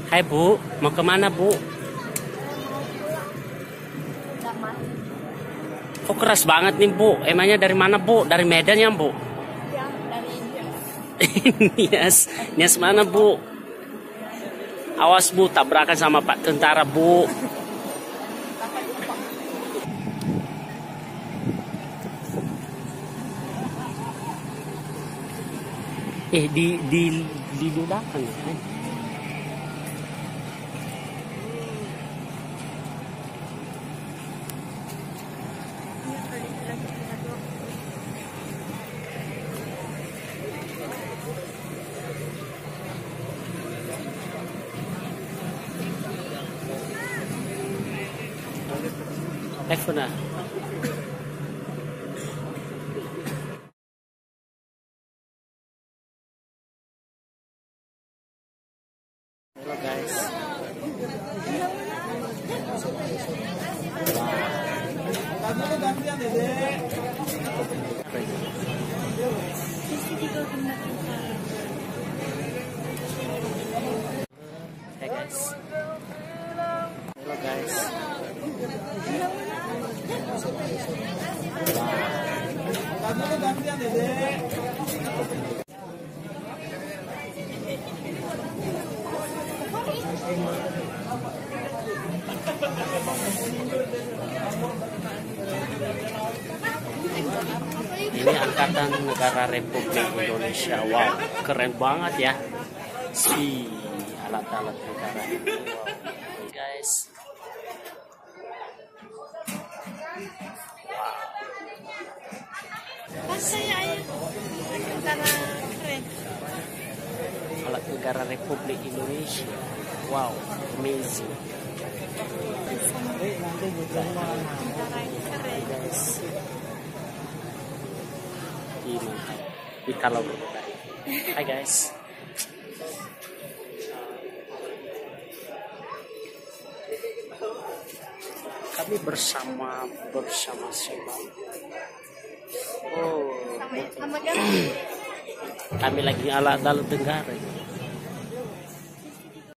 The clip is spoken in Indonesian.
Hai Bu, mau kemana Bu? Kok keras banget nih Bu? Emangnya dari mana Bu? Dari Medan ya Bu? Ya, dari Nias, Nias mana Bu? Awas Bu, tabrakan sama Pak Tentara Bu. Di belakang ya. Telepon ah. Halo guys. Hey guys. Halo guys. Ini Angkatan Negara Republik Indonesia. Wow, keren banget ya. Si alat-alat negara ini. Wow. Guys. pas saya karena keren. Alat negara Republik Indonesia. Wow, amazing. Guys. Di kalau Hai guys. Kami bersama-sama. Oh, Sama kami lagi alat-alat negara.